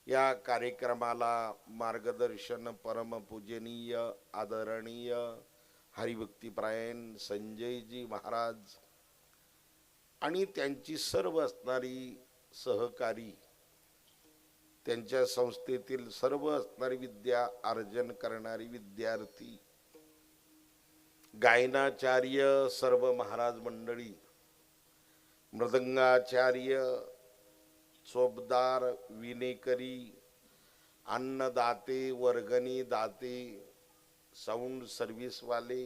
या कार्यक्रमाला मार्गदर्शन परमपूजनीय आदरणीय हरिभक्तीपरायण संजयजी महाराज आणि त्यांची सर्व असणारी सहकारी, त्यांच्या संस्थेतील सर्व असणारी विद्या अर्जन करणारी विद्यार्थी, गायनाचार्य सर्व महाराज मंडळी, मृदंगाचार्य, चोपदार, विनेकरी, अन्नदाते, वर्गणी दाते, साऊंड सर्व्हिस वाले,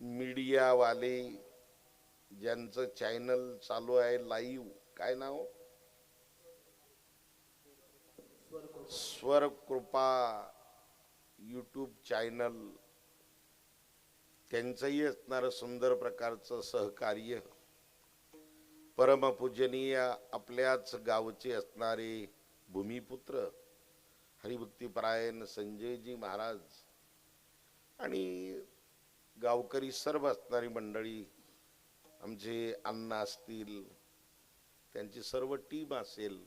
मीडिया वाले, ज्यांचं चॅनल चालू आहे लाईव्ह, काय नाव, स्वर कृपा यूट्यूब चॅनल, त्यांचंही असणारं सुंदर प्रकारचं सहकार्य, परमपूजनीय आपल्याच गावचे असणारे भूमिपुत्र हरिभक्तीपरायण संजयजी महाराज आणि गावकरी सर्व असणारी मंडळी, आमचे अण्णा असतील, त्यांची सर्व टीम असेल,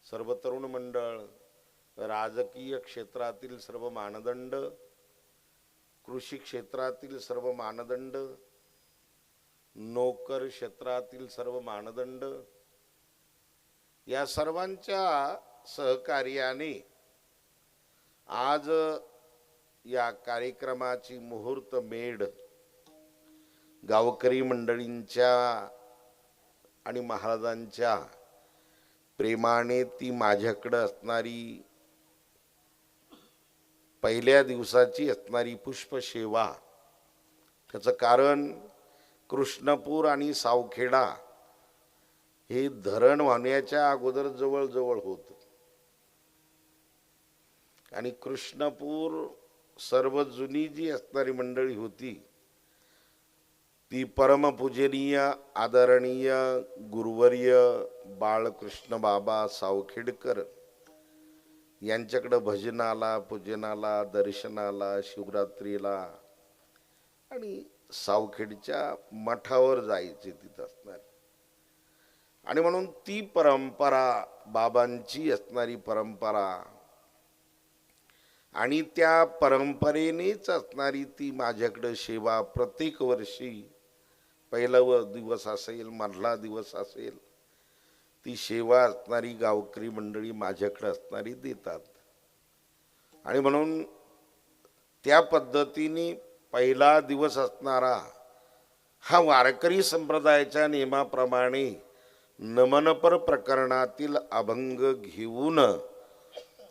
सर्व तरुण मंडळ, राजकीय क्षेत्रातील सर्व मानदंड, कृषी क्षेत्रातील सर्व मानदंड, नोकर क्षेत्रातील सर्व मानदंड, या सर्वांच्या सहकार्याने आज या कार्यक्रमाची मुहूर्त मेढ गावकरी मंडळींच्या आणि महाराजांच्या प्रेमाने ती माझ्याकडे असणारी पहिल्या दिवसाची असणारी पुष्पसेवा, त्याचं कारण कृष्णपूर आणि सावखेडा हे धरण वाहण्याच्या अगोदर जवळ होत आणि कृष्णपूर सर्व जुनी जी असणारी मंडळी होती ती परमपूजनीय आदरणीय गुरुवर्य बाळकृष्ण बाबा सावखेडकर यांच्याकडे भजनाला, पूजनाला, दर्शनाला, शिवरात्रीला आणि सावखेडच्या मठावर जायचे तिथं असणार. आणि म्हणून ती परंपरा, बाबांची असणारी परंपरा आणि त्या परंपरेनेच असणारी ती माझ्याकडे सेवा प्रत्येक वर्षी, पहिला दिवस असेल, मधला दिवस असेल, ती सेवा असणारी गावकरी मंडळी माझ्याकडे असणारी देतात. आणि म्हणून त्या पद्धतीने पहिला दिवस असणारा हा वारकरी संप्रदायाच्या नियमाप्रमाणे नमनपर प्रकरणातील अभंग घेऊन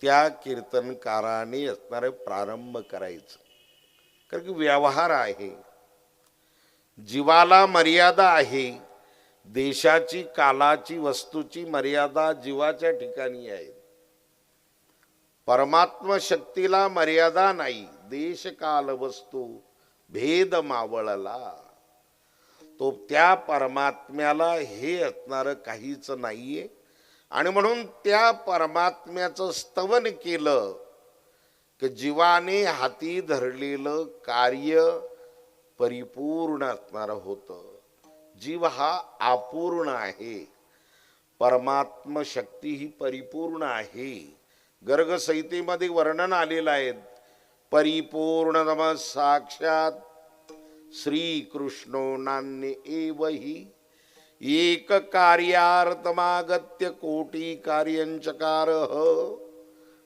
त्या कीर्तनकाराने असणारे प्रारंभ करायचं. कारण की व्यवहार आहे, जीवाला मर्यादा आहे, देशाची, कालाची, वस्तूची मर्यादा जीवाच्या ठिकाणी आहे. परमात्म शक्तीला मर्यादा नाही, देश काल वस्तू भेद मावळला. तो त्या परमात्म्याला हे असणारं काहीच नाहीये. आणि म्हणून त्या परमात्म्याचं स्तवन केलं की जीवाने हाती धरलेलं कार्य परिपूर्ण असणारं होतं. जीव हा अपूर्ण आहे, परमात्म शक्ती ही परिपूर्ण आहे. गर्ग संहितेमध्ये वर्णन आलेलं आहे, परिपूर्णतम साक्षात श्रीकृष्णो नान्य एव हि एक कार्यार्थमागत्य कोटी कार्यंचकार.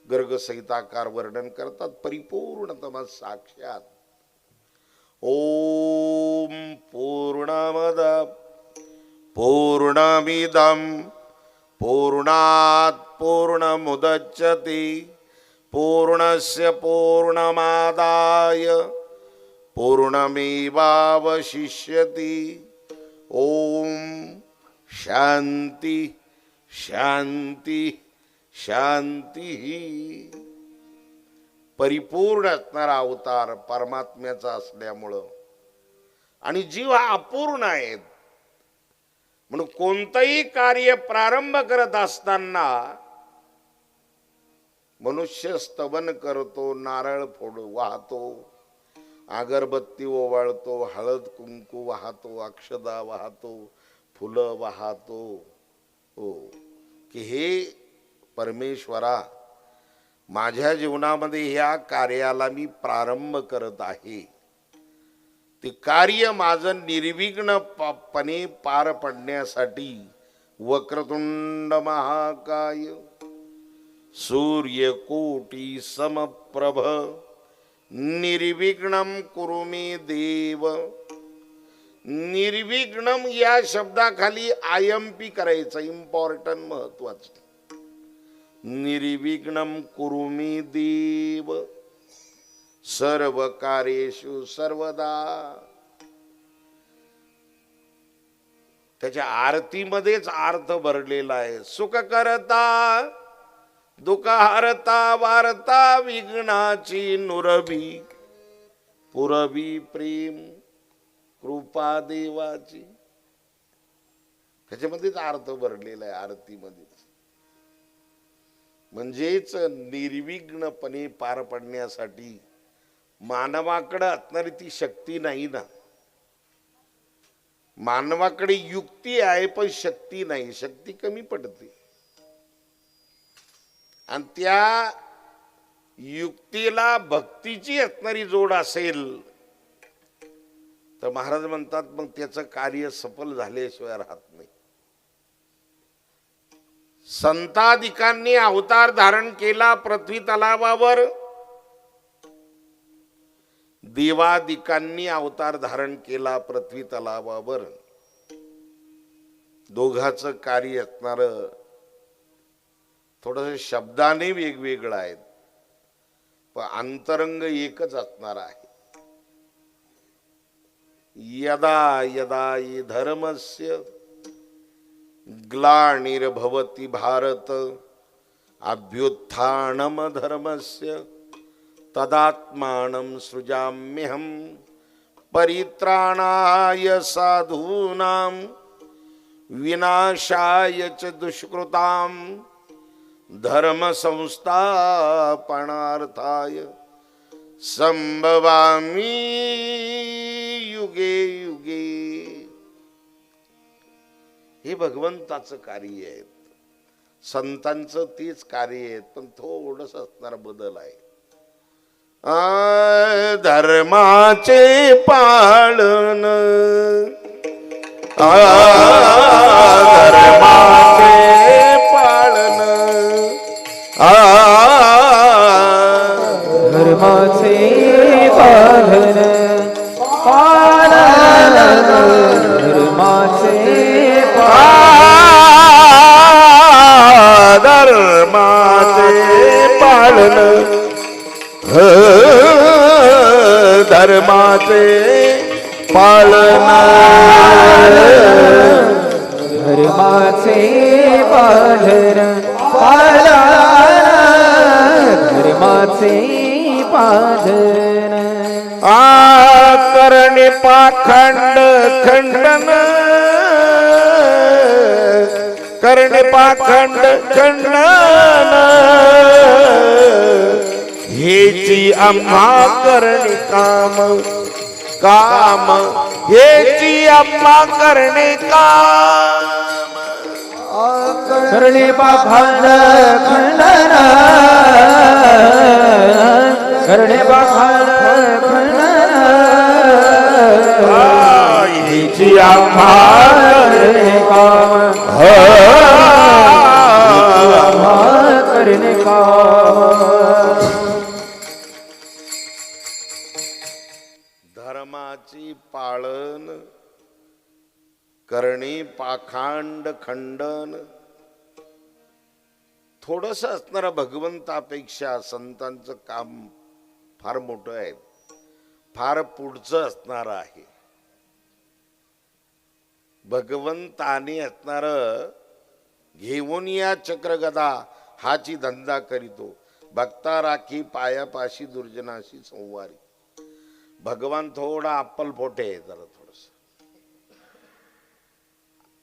गर्ग संहिताकार वर्णन करतात परिपूर्णतम साक्षात. ओम पूर्णमद पूर्णमिदं पूर्णात् पूर्णमुदच्यते पूर्णस्य पूर्णमादाय पूर्णमेवावशिष्यति. ओम शांती शांती शांती. परिपूर्ण असणारा अवतार परमात्म्याचा असल्यामुळं आणि जीव हा अपूर्ण आहे म्हणून कोणतंही कार्य प्रारंभ करत असताना मनुष्य स्तवन करतो, नारळ वाहतो, अगरबत्ती ओवाळतो, हळद कुंकू वाहतो, अक्षदा वाहतो, फुलं वाहतो. हो की हे परमेश्वरा, माझ्या जीवनामध्ये ह्या कार्याला मी प्रारंभ करत आहे, ते कार्य माझं निर्विघ्नपणे पार पडण्यासाठी वक्रतुंड महाकाय सूर्यकोटी समप्रभ निर्विघ्नं कुरु मे देव. निर्विघ्नम या शब्दाखाली आयएमपी करायचं, इम्पॉर्टंट, महत्वाचं. निर्विघ्नं कुरु मे देव सर्व कार्येषु सर्वदा. त्याच्या आरतीमध्येच अर्थ भरलेला आहे. सुख करता दुःख हरता वारता विघ्नाची नुरभी पुरवी प्रेम कृपा देवाची. त्याच्यामध्येच अर्थ भरलेला आहे आरतीमध्येच. म्हणजेच निर्विघ्नपणे पार पडण्यासाठी मानवाकडे असणारी ती शक्ती नाही ना. मानवाकडे युक्ती आहे पण शक्ती नाही, शक्ती कमी पडते. आणि त्या युक्तीला भक्तीची असणारी जोड असेल तर महाराज म्हणतात मग त्याचं कार्य सफल झाल्याशिवाय राहत नाही. संतादिकांनी अवतार धारण केला पृथ्वी तलावावर, देवादिकांनी अवतार धारण केला पृथ्वी तलावावर. दोघांचं कार्य असणार थोडस शब्दाने वेगवेगळं आहे पण अंतरंग एकच असणार आहे. यदा यदा हि धर्मस्य ग्लानिर्भवति भारत अभ्युत्थानम धर्मस्य तदात्मानं सृजाम्यहं परित्राणाय साधूनां विनाशाय च दुष्कृतां धर्म संस्थापनार्थाय संभवामि युगे युगे. हे भगवंताचं कार्य आहे, संतांचं तेच कार्य आहे पण थोडंसं असणारा बदल आहे. धर्माचे पालन धर्माचे पालन धर्माचे पालन पालन धर्माचे धर्माचे पालन धर्माचे पालन धर्माचे पालन पालन धर्माचे पालन. करणे पाखंड खंडन करणे पाखंड खंडन हेची आम्हा करणे काम काम हेची आम्हा करणे काम. करणे पाखंड खंडन करणे पाखंड खंडन हेची आम्हा करणे काम करणे काम. धर्माची पाळन करणे पाखांड खंडन. थोडस असणारा भगवंतापेक्षा संतांचं काम फार मोठं आहे, फार पुढचं असणार आहे. भगवंताने असणार घेऊन या चक्रगदा हाची धंदा करीतो, भक्ता राखी पायापाशी दुर्जनाशी संवारी. भगवान थोडा अप्पलपोटे आहे, जरा थोडस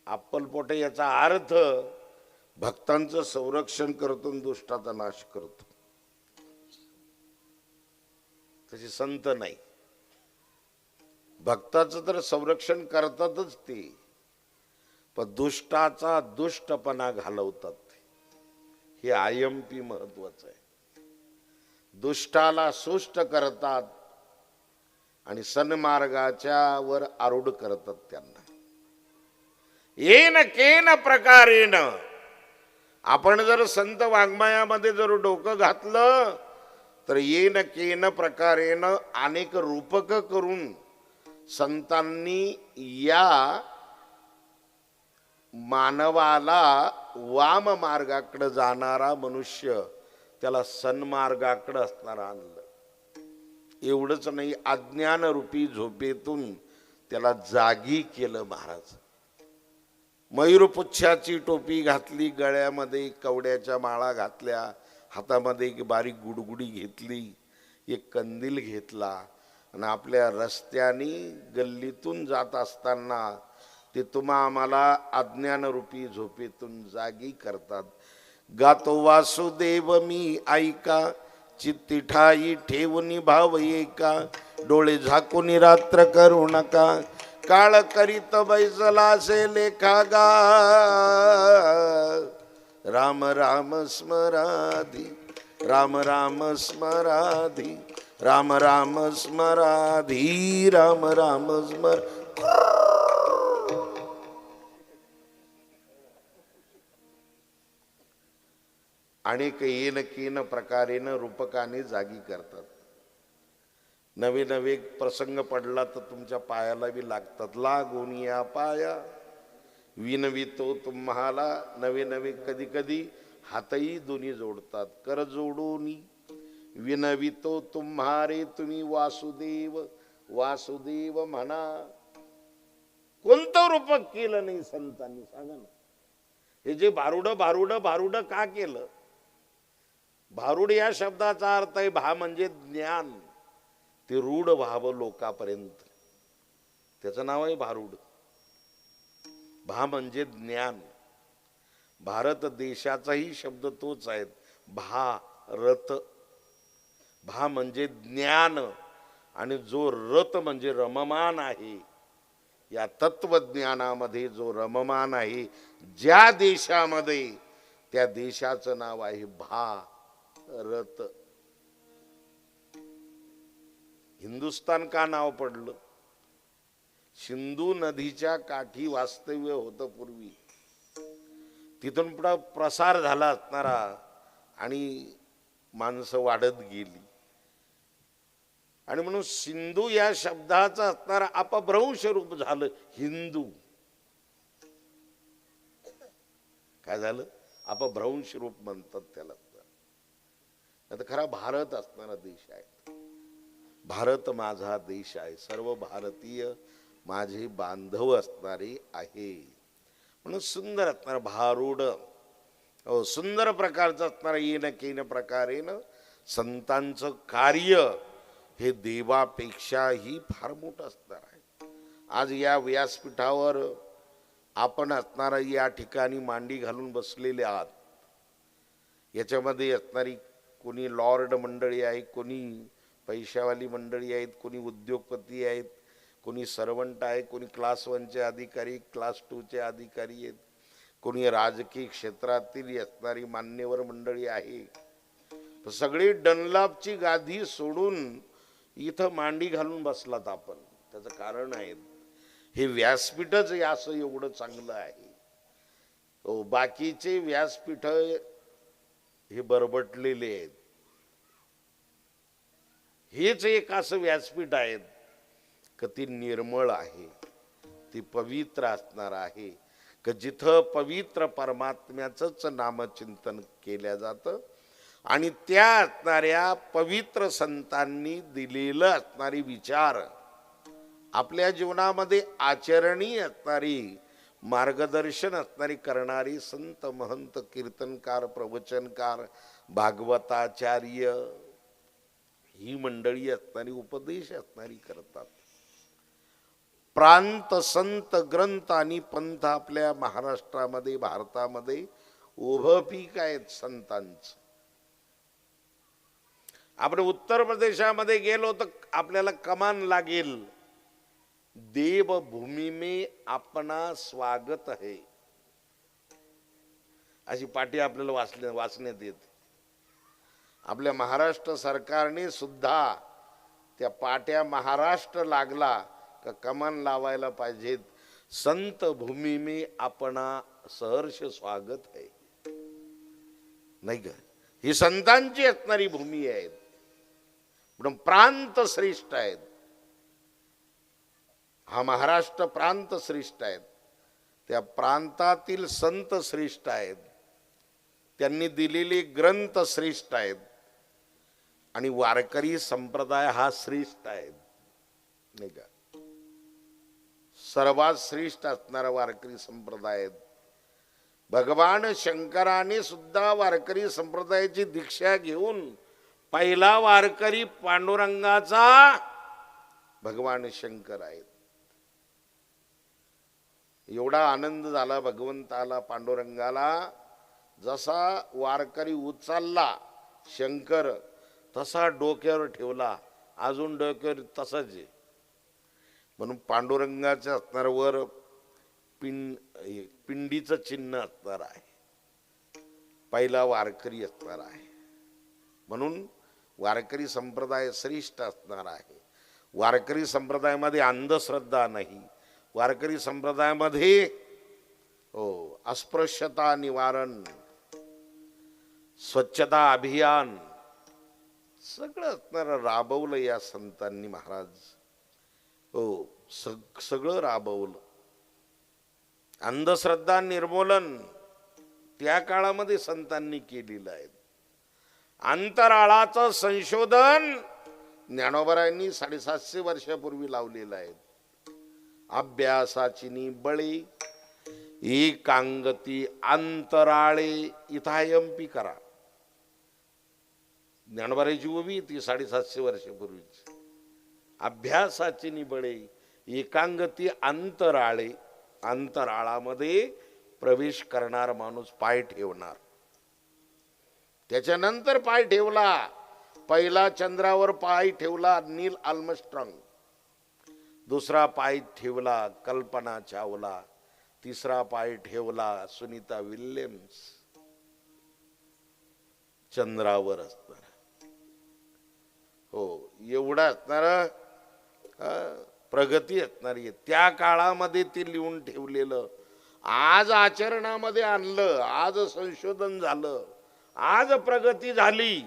अप्पलपोटे. याचा अर्थ भक्तांचं संरक्षण करतो आणि दुष्टाचा नाश करतो. तसे संत नाही, भक्ताचं तर संरक्षण करतातच ते, पण दुष्टाचा दुष्टपणा घालवतात. हे आयएमपी महत्वाचं आहे. दुष्टाला सुष्ट करतात आणि सन्मार्गाच्या वर आरूढ करतात त्यांना. येन केन प्रकारेन आपण जर संत वाङ्मयामध्ये जर डोकं घातलं तर येन केन प्रकारेन अनेक रूपक करून संतांनी या मानवाला वाम मार्गाकडे जाणारा मनुष्य त्याला सन्मार्गाकडे असणारा आणलं. एवढंच नाही, अज्ञान रूपी झोपेतून त्याला जागी केलं महाराज. मयूरपुच्छाची टोपी घातली, गळ्यामध्ये कवड्याच्या माळा घातल्या, हातामध्ये एक बारीक गुडगुडी घेतली, एक कंदील घेतला आणि आपल्या रस्त्याने गल्लीतून जात असताना ते तुम्हा आम्हाला अज्ञानरूपी झोपेतून जागी करतात. गातो वासुदेव मी ऐका, चित्ती ठाई ठेवून भाव एका, डोळे झाकून रात्र करू नका, काळ करीत बैसला से लेखा गा. राम राम स्मराधी, राम राम स्मराधी, राम राम स्मराधी, राम राम स्मर. अनेक येन केन प्रकारेनं रूपकाने जागी करतात. नवे नवे प्रसंग पडला तर तुमच्या पायाला बी लागतात. लागून या पाया विनवितो तुम्हाला, नवे नवे कधी कधी हातही दोन्ही जोडतात. कर जोडून विनवितो तुम्हारे, तुम्ही वासुदेव वासुदेव म्हणा. कोणतं रूपक केलं नाही संतांनी, सांगा ना. हे जे भारुड भारुड भारुड का केलं? भारुड या शब्दाचा अर्थ आहे भा म्हणजे ज्ञान, ते रूढ व्हावं लोकांपर्यंत, त्याचं नाव आहे भारुड. भा म्हणजे ज्ञान. भारत देशाचाही शब्द तोच आहे, भारत. भा म्हणजे ज्ञान आणि जो रत म्हणजे रममान आहे. या तत्वज्ञानामध्ये जो रममान आहे ज्या देशामध्ये, त्या देशाचं नाव आहे भारत. हिंदुस्तान का नाव पडलं? सिंधू नदीच्या काठी वास्तव्य होतं पूर्वी, तिथून पुढे प्रसार झाला असणारा आणि माणसं वाढत गेली आणि म्हणून सिंधू या शब्दाचा असणारा अपभ्रंश रूप झालं हिंदू. काय झालं? अपभ्रंश रूप म्हणतात त्याला. आता खरा भारत असणारा देश आहे. भारत माझा देश आहे, सर्व भारतीय माझे बांधव असणारे आहे. म्हणून सुंदर असणार भारूड, सुंदर प्रकारचं असणार येन केन प्रकारेनं संतांचं कार्य हे देवापेक्षाही फार मोठं असणार आहे. आज या व्यासपीठावर आपण असणारा या ठिकाणी मांडी घालून बसलेले आहात. याच्यामध्ये असणारी कोणी लॉर्ड मंडळी आहे, कोणी पैशावाली मंडळी आहेत, कोणी उद्योगपती आहेत, कोणी सर्वंट आहे, कोणी क्लास 1चे अधिकारी, क्लास 2चे अधिकारी आहेत, कोणी राजकीय क्षेत्रातील असणारी मान्यवर मंडळी आहे. सगळे डनलॉपची गादी सोडून इथं मांडी घालून बसलात आपण. त्याचं कारण आहे हे व्यासपीठच असं एवढं चांगलं आहे. बाकीचे व्यासपीठ हे बरबटलेले आहेत. हेच एक असं व्यासपीठ आहे का ती निर्मळ आहे, ती पवित्र असणार आहे, का जिथं पवित्र परमात्म्याचंच नामचिंतन केल्या जातं आणि त्या असणाऱ्या पवित्र संतांनी दिलेलं असणारी विचार आपल्या जीवनामध्ये आचरणीय असणारी, मार्गदर्शन असणारी करणारी संत महंत कीर्तनकार प्रवचनकार भागवताचार्य ही मंडळी असणारी, उपदेश असणारी करतात. प्रांत संत ग्रंथ आणि पंथ आपल्या महाराष्ट्रामध्ये भारतामध्ये उभं पीक आहेत संतांचं. आपण उत्तर प्रदेशामध्ये गेलो तर आपल्याला कमान लागेल, देवभूमी में अपना स्वागत है. अशी पाटी आपल्याला वाचण्यात येते. आपल्या महाराष्ट्र सरकारने सुद्धा त्या पाट्या महाराष्ट्र लागला का कमान लावायला पाहिजेत. संत भूमी में आपणा सहर्ष स्वागत आहे, नाही का? ही संतांची असणारी भूमी आहे, पण प्रांत श्रेष्ठ आहेत. हा महाराष्ट्र प्रांत श्रेष्ठ आहेत. त्या प्रांतातील संत श्रेष्ठ आहेत, त्यांनी दिलेले ग्रंथ श्रेष्ठ आहेत आणि वारकरी संप्रदाय हा श्रेष्ठ आहे, नाही का? सर्वात श्रेष्ठ असणारा वारकरी संप्रदाय आहेत. भगवान शंकराने सुद्धा वारकरी संप्रदायाची दीक्षा घेऊन पहिला वारकरी पांडुरंगाचा भगवान शंकर आहेत. एवढा आनंद झाला भगवंताला पांडुरंगाला, जसा वारकरी उचलला शंकर तसा डोक्यावर ठेवला, अजून डोक्यावर तसाच आहे. म्हणून पांडुरंगाच्या असणार वर पिंडीचं चिन्ह असणार आहे, पहिला वारकरी असणार आहे. म्हणून वारकरी संप्रदाय श्रेष्ठ असणार आहे. वारकरी संप्रदायामध्ये अंधश्रद्धा नाही. वारकरी संप्रदायामध्ये अस्पृश्यता निवारण, स्वच्छता अभियान सगळं असणारं राबवलं या संतांनी महाराज. सगळं राबवलं. अंधश्रद्धा निर्मूलन त्या काळामध्ये संतांनी केलेलं आहे. अंतराळाचं संशोधन ज्ञानोबरायांनी 750 वर्षापूर्वी लावलेलं आहे. अभ्यासाची बळे एकांगती अंतराळे इथायंपी करा. ज्ञानोबराची उभी ती 750 वर्षापूर्वीची. अभ्यासाची निबळे एकांगती अंतराळे, अंतराळामध्ये प्रवेश करणार माणूस पाय ठेवणार. त्याच्यानंतर पाय ठेवला, पहिला चंद्रावर पाय ठेवला नील आर्मस्ट्रॉंग, दुसरा पाय ठेवला कल्पना चावला, तिसरा पाय ठेवला सुनीता विल्यम्स. चंद्रावर असणार. एवढा असणार प्रगती असणारी. त्या काळामध्ये ते लिहून ठेवलेलं आज आचरणामध्ये आणलं, आज संशोधन झालं, आज प्रगती झाली.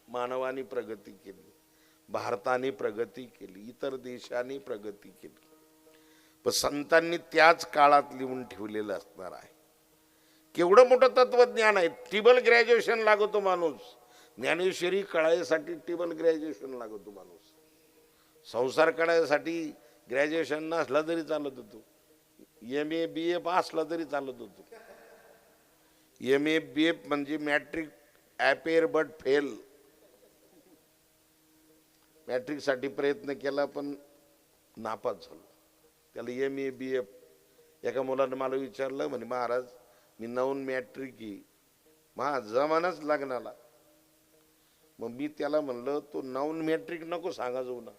मानवाने प्रगती केली, भारताने प्रगती केली, इतर देशांनी प्रगती केली, पण संतांनी त्याच काळात लिहून ठेवलेलं असणार आहे. केवढं मोठं तत्वज्ञान आहे. टिबल ग्रॅज्युएशन लागतो माणूस. ज्ञानेश्वरी कळायसाठी टिबल ग्रॅज्युएशन लागतो माणूस. संसार कळायसाठी ग्रॅज्युएशन नसला तरी चालत होतो, MA BA असला तरी चालत होतो. MA BA म्हणजे matric appear but fail. Matric साठी प्रयत्न केला पण नापास झालो. त्याला MA BA. एका मुलानं मला विचारलं, म्हणे महाराज मी नवून मॅट्रिक ही मा जमानाच लग्नाला. मग मी त्याला म्हणलं तू नवून मॅट्रिक नको सांगा जाऊ ना,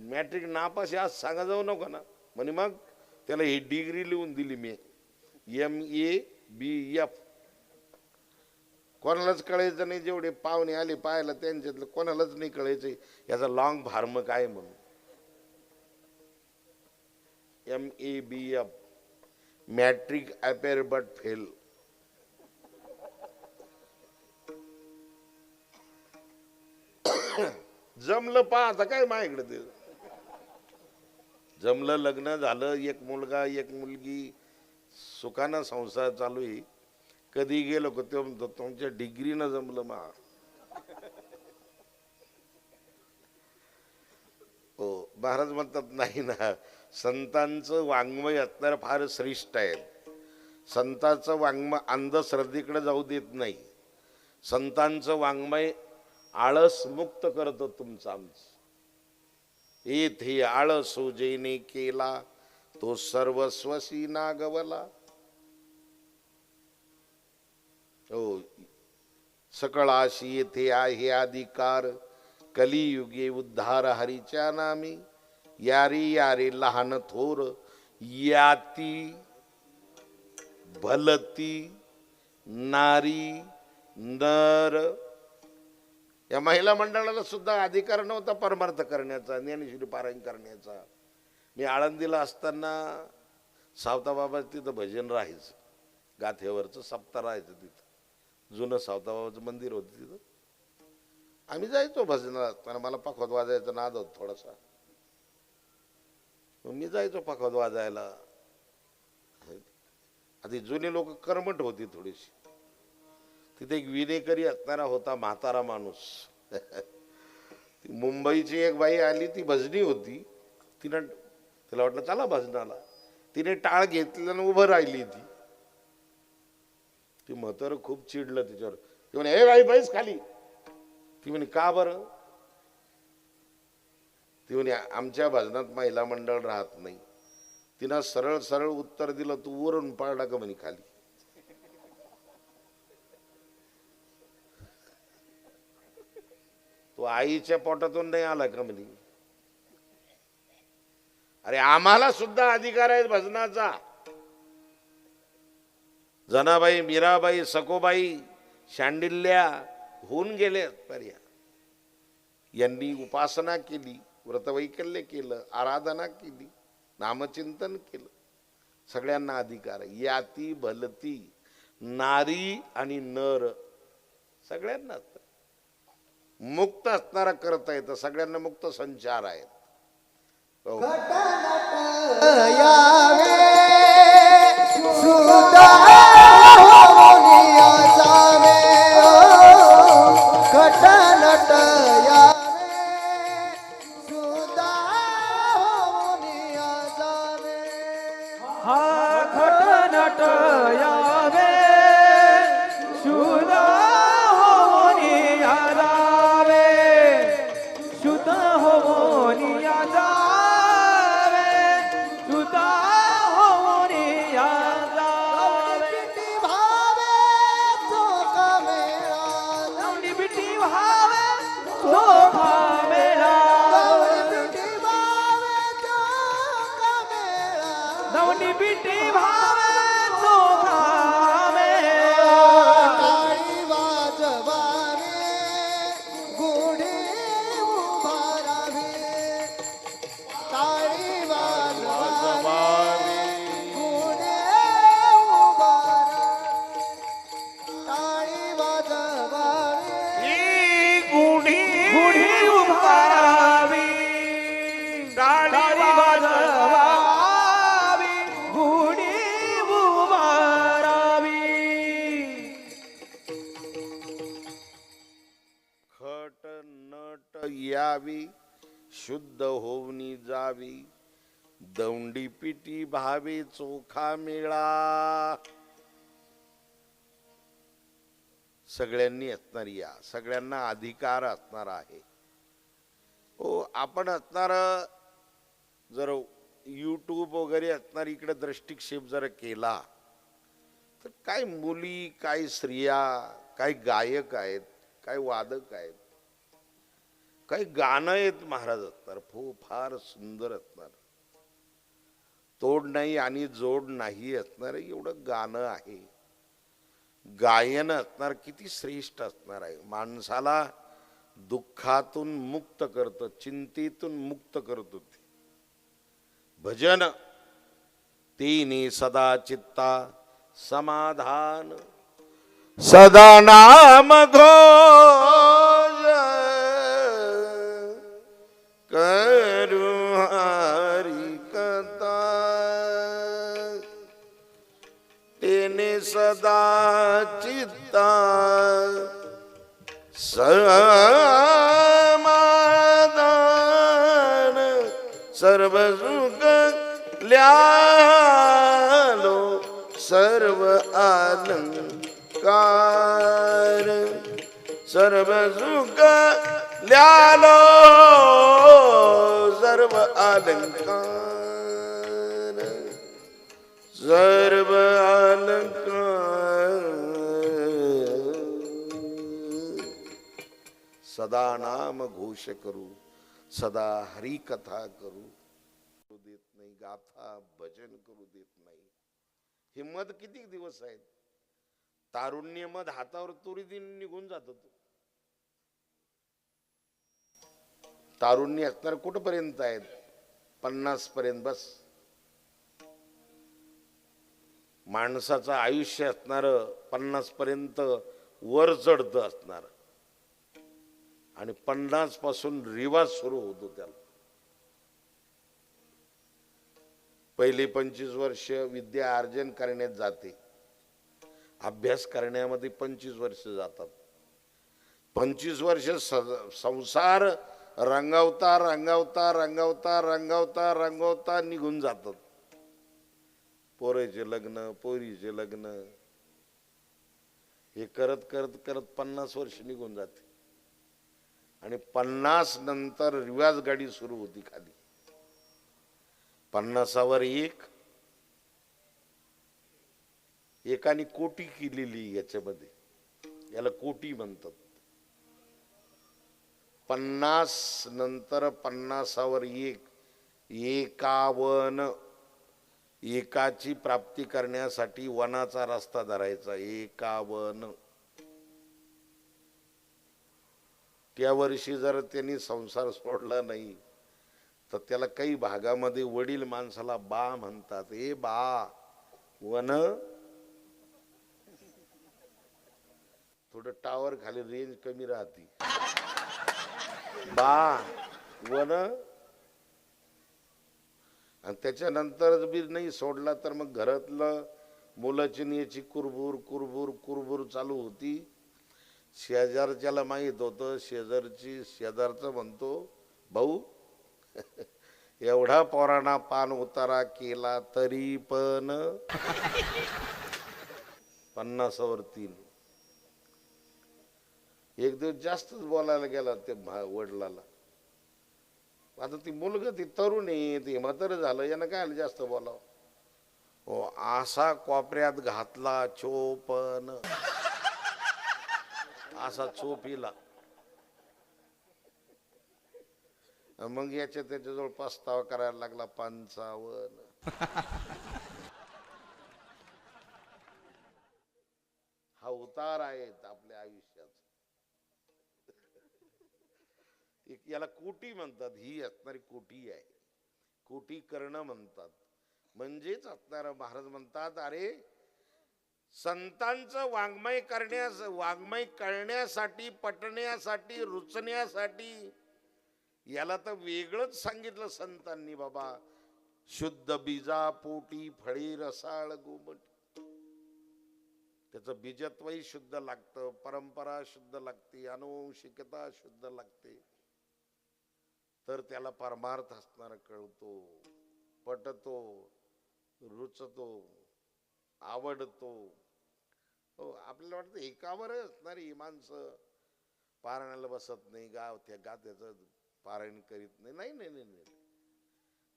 मॅट्रिक नापास आज सांगा जाऊ नको ना. म्हणे मग त्याला ही डिग्री लिहून दिली मी, MA BF. कोणालाच कळायचं नाही, जेवढे पाहुणे आले पाहायला त्यांच्यातलं कोणालाच नाही कळायचं याचा लॉंग फार्म काय म्हणून. MA BF matric appear but fail. जमलं पा आता काय माझ्याकडे ते जमलं, लग्न झालं, एक मुलगा एक मुलगी, सुखानं संसार चालू आहे. कधी गेलो का ते म्हणतो तुमच्या डिग्रीनं जमलं मा. महाराज म्हणतात नाही ना, संतांचं वाङ्मय असणार फार श्रेष्ठ आहे. संतांचं वाङ्मय अंधश्रद्धेकडे जाऊ देत नाही. संतांचं वाङ्मय आळस मुक्त करतो तुमचं आमचं. येथे आळस जेने केला तो सर्वस्वसी नागवला. सकळाशी येथे आहे अधिकार, कलियुगे उद्धार हरीच्या नामी. यारी यारे लहान थोर याती भलती नारी नर. या महिला मंडळाला सुद्धा अधिकार नव्हता परमार्थ करण्याचा, ज्ञानेश्वरी पारायण करण्याचा. मी आळंदीला असताना सावताबाबा तिथं भजन राहायचं, गाथेवरचं सप्ताह राहायचं तिथं. जुनं सावताबाबाचं मंदिर होतं तिथं. आम्ही जायचो भजनाला असताना. मला पखवाज वाजायचा नाद होता थोडासा, मग मी जायचो पखवाज वाजायला. आधी जुने लोक कर्मठ होती थोडीशी. तिथे एक विनेकरी असणारा होता म्हातारा माणूस. मुंबईची एक बाई आली, ती भजनी होती. तिला वाटलं चला भजनाला. तिने टाळ घेतल्यानं उभं राहिली. ती म्हातारं खूप चिडलं तिच्यावर. ती म्हणे हे बाई बैस खाली. ती म्हणे का बरं? ती म्हणे आमच्या भजनात महिला मंडळ राहत नाही. तिनं सरळ सरळ उत्तर दिलं, तू वरून पाडला का म्हणे खाली. तो आईच्या पोटातून नाही आला का म्हणे. अरे आम्हाला सुद्धा अधिकार आहे भजनाचा. जनाबाई, मीराबाई, सकोबाई, शांडिल्या होऊन गेले पर्या. यांनी उपासना केली, व्रतवैकल्य केलं, आराधना केली, नामचिंतन केलं. सगळ्यांना अधिकार आहे. याती भलती नारी आणि नर सगळ्यांना मुक्त असणारा करता येतं. सगळ्यांना मुक्त संचार आहेत. यावी शुद्ध होवनी जावी, दौंडी पिटी भावे चोखा मेळा. सगळ्यांनी असणार, या सगळ्यांना अधिकार असणार आहे. हो, आपण असणार जर यूट्यूब वगैरे असणार इकडे दृष्टिक्षेप जर केला तर काय मुली, काय स्त्रिया, काय गायक आहेत, काय वादक आहेत, काही गाणं आहेत महाराज असणार. फार सुंदर असणार. तोड नाही आणि जोड नाही असणार एवढं गाणं आहे. गायन असणार किती श्रेष्ठ असणार आहे. माणसाला दुःखातून मुक्त करतं, चिंतेतून मुक्त करत होते भजन. तिने सदा चित्ता समाधान, सदा नाम घोष करू हरि कथा. तेने सदा चित्ता समाधान, सर्व सुख ल्यालो सर्व अलंकार, सर्व सुख ल्यालो सर्व अलंकार, सर्व अलंकार. सदा नाम घोष करू, सदा हरी कथा करू देत नाही, गाथा भजन करू देत नाही. हे मध किती दिवस आहेत? तारुण्य मध हातावर तुरी दिन निघून जात. तारुण्य असणार कुठपर्यंत आहेत? 50 पर्यंत बस. माणसाचं आयुष्य असणार 50 पर्यंत वर चढत असणार आणि 50 पासून रिवाज सुरू होतो त्याला. पहिले 25 वर्ष विद्या अर्जन करण्यात जाते, अभ्यास करण्यामध्ये 25 वर्ष जातात. 25 वर्ष संसार रंगवता रंगवता रंगवता रंगवता रंगवता निघून जातात. पोराचे लग्न, पोरीचे लग्न, हे करत करत करत 50 वर्ष निघून जाते आणि 50 नंतर रिवाज गाडी सुरू होती खाली. 50वर एकाने कोटी केलेली याच्यामध्ये, याला कोटी म्हणतात. 50 नंतर 50वर 51. एकाची प्राप्ती करण्यासाठी वनाचा रस्ता धरायचा. 51. त्या वर्षी जर त्यांनी संसार सोडला नाही तर त्याला काही भागामध्ये वडील माणसाला बा म्हणतात. ए बा, वन. थोडं टावर खाली रेंज कमी राहते. बा, वन. आणि त्याच्यानंतर बी नाही सोडला तर मग घरातलं मुलाची याची कुरबूर कुरबूर कुरबूर चालू होती. शेजारच्याला माहित होतं. शेजारचं म्हणतो, भाऊ एवढा पोरांना पान उतारा केला तरी पण 50वर 3. एक दिवस जास्तच बोलायला गेला ते वडिलाला. आता ती मुलगा ती तरुण आहे, ती म्हातारं झालं, यानं काय जास्त बोलावं. हो, असा कोपऱ्यात घातला चोपन, असा चोपीला. मग त्याच्याजवळ पस्तावा करायला लागला. 55. हा उतार आहेत आपल्या आयुष्यात. याला कोटी म्हणतात. ही असणारी कोटी आहे, कोटी करणं म्हणतात. म्हणजेच असणार महाराज म्हणतात, अरे संतांचं वाङ्मय कळण्यासाठी, पटण्यासाठी, रुचण्यासाठी याला तर वेगळंच सांगितलं संतांनी. बाबा, शुद्ध बीजा पोटी फळी रसाळ गोमट. त्याचं बीजत्वही शुद्ध लागतं, परंपरा शुद्ध लागते, अनुवंशिकता शुद्ध लागते, तर त्याला परमार्थ असणारा कळतो, पटतो, रुचतो, आवडतो. हो, आपल्याला वाटतं एकावर असणारी ही माणसं पारायणाला बसत नाही, त्याचं पारायण करीत नाही. नाही नाही नाही नाही.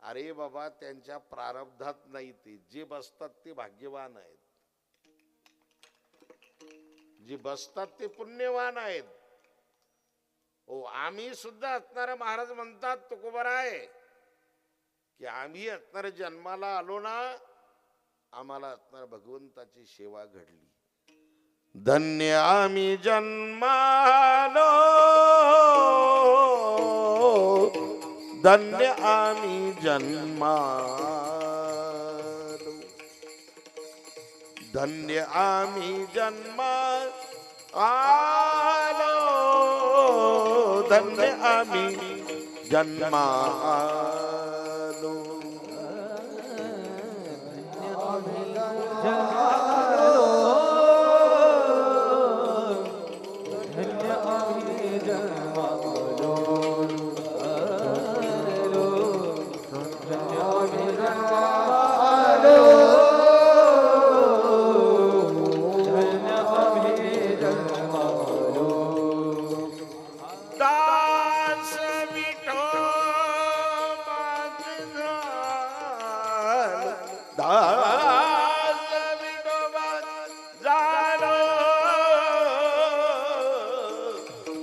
अरे बाबा, त्यांच्या प्रारब्धात नाही. ते जे बसतात ते भाग्यवान आहेत, जे बसतात ते पुण्यवान आहेत. हो, आम्ही सुद्धा असणारा महाराज म्हणतात तुकोबाराय की आम्ही असणाऱ्या जन्माला आलो ना, आम्हाला असणाऱ्या भगवंताची सेवा घडली. धन्य आम्ही जन्मालो, धन्य आम्ही जन्मालो, धन्य आम्ही जन्मालो, धन्य आम्ही जन्मालो.